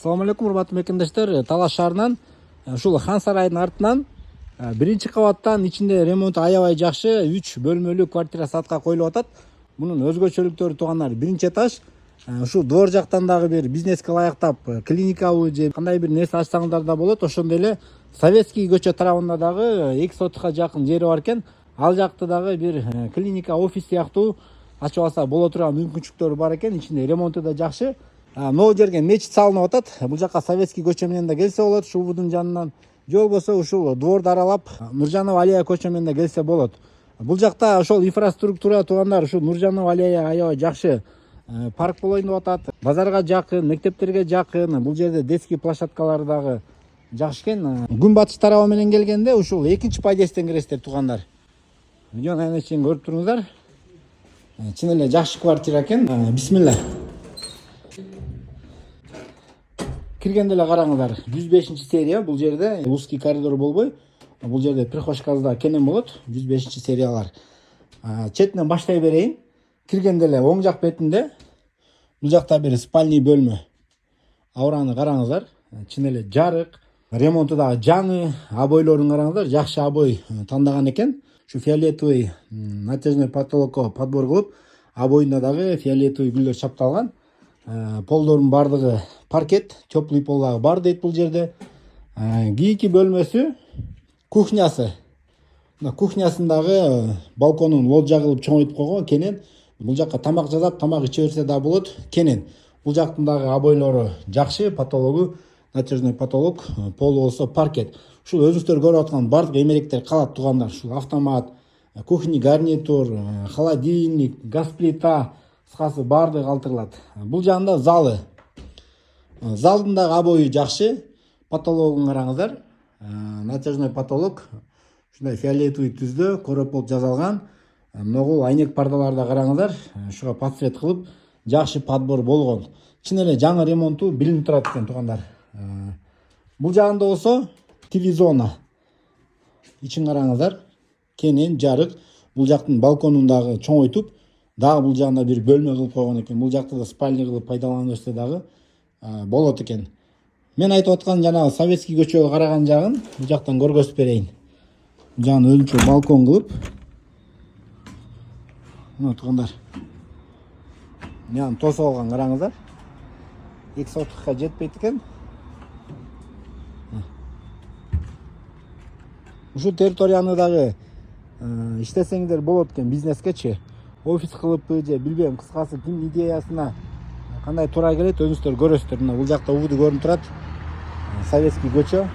Assalamu алейкум, урматтуу мекендештер. Талас шаарынан ушул Хан сарайдын артынан биринчи кабаттан ичинде ремонту аябай жакшы 3 бөлмөлүү квартира сатка коюлуп атат. Мунун өзгөчөлүктөрү туугандар, биринчи этаж ушул двор жактан дагы бир бизнеске ылайыктап клиникабы же кандай бир нерсе ачсаңыздар да болот. Ошондой эле Советский көчө тарабында дагы 2 сотка жакын жери бар экен. Ал жакта дагы бир клиника, офис сыяктуу ачып алса боло турган мүмкүнчүлүктөр бар экен. Ичинде ремонту да жакшы. Могу жерге мечит салынып атат. Бул жака Советский көчө менен да келсе болот, Шубудун жанынан. Же болбосо ушул дворду аралап Нуржанова Алия көчө менен да келсе болот. Бул жакта ошол инфраструктура туугандар, ушу Нуржанова Алия аябай жакшы. Парк болоюн деп атат. Базарга жакын, мектептерге жакын. Бул жерде детский площадкалар дагы жакшы экен. Күн батыш тарабы менен келгенде ушул экинчи подъездден киресиздер туугандар. Видеону айна чейин көрүп туруңуздар. Чын эле жакшы квартира экен. Бисмилла. Киргенде эле караңыздар, 105 серия. Бул жерде узкий коридор болбой, бул жерде прихожкасы да кенен болот. 105 сериялар. Четинен баштай берейин. Киргенде эле оң жак бетинде бул жакта бир спальный бөлмө. Аураны караңыздар, чын эле жарык. Ремонту дагы жаңы, обойлорун караңыздар, жакшы обой тандаган экен. Şu фиолетовый натяжной потолокко подбор кылып, обоюнда дагы фиолетовый гүлдөр чапталган. Полдордун бардыгы паркет, теплый пол дагы бар дейт бул жерде. Кийинки бөлмөсү кухнясы. Кухнясындагы балконун лоджа кылып чоңойтуп койгон кенен. Бул жакка тамак жазат, тамак иче берсе да болот, кенен. Бул жактын дагы обойлору жакшы, потологу натяжной потолок, пол болсо паркет. Ушул өзүңүздөр көрүп аткан бардык эмелектер калат туугандар. Ушул автомат, кухня гарнитур, холодильник, газ плита, кыскасы бардыгы калтырылат. Бул жагында залы. Залдын дагы обою жакшы. Потологун караңыздар. Натяжной потолок. Ушундай фиолетовый түздө короп болуп жасалган. Могул айнек пардаларды караңыздар. Ушуга подсвет кылып жакшы подбор болгон. Чын эле жаңы ремонту билинип турат экен туугандар. Бул жагында болсо ТВ зона. Ичин караңыздар. Кенен жарык. Бул жактын балконун дагы чоңойтуп, дагы бул жагында бир бөлмө кылып койгон экен. Бул жакта да спальня кылып пайдалана берсе дагы болот экен. Мен айтып аткан жанагы Советский көчөгө караган жагын бул жактан көргөзүп берейин. Бул жагын өзүнчө балкон кылып. Мына туугандар. Мен тосуп алган караңыздар. 2 сотка жетпейт экен. Ушул территорияны дагы иштесеңдер болот экен бизнескечи. Офис кылыппы же билбейм, кыскасы ким идеясына кандай туура келет өзүңүздөр көрөсүздөр. Мына бул жакта увуду көрүнүп турат. Советский көчө.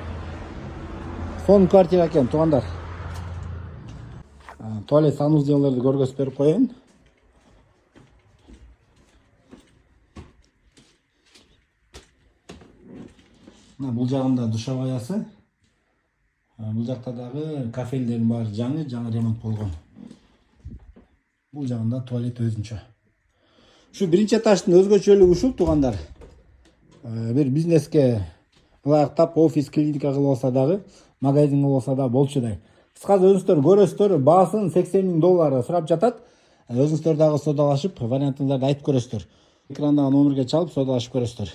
Сон квартира экен туугандар. Туалет, санузелдерди көргөзүп берип коеюн. Мына бул жагында душеваясы. Бул жакта дагы кафелдердин баары жаңы ремонт болгон. Бул жагында туалет өзүнчө. Şu birinci этаждын өзгөчөлүгү ушул туугандар. Бир бизнеске ылайыктап офис, клиника кылып алса дагы, магазин кылып алса да болчудай. Кыскасы өзүңүздөр көрөсүздөр, баасын $80,000 сурап жатат. Өзүңүздөр дагы содалашып, вариантыңыздарды айтып көрөсүздөр. Экрандагы номерге чалып содалашып көрөсүздөр.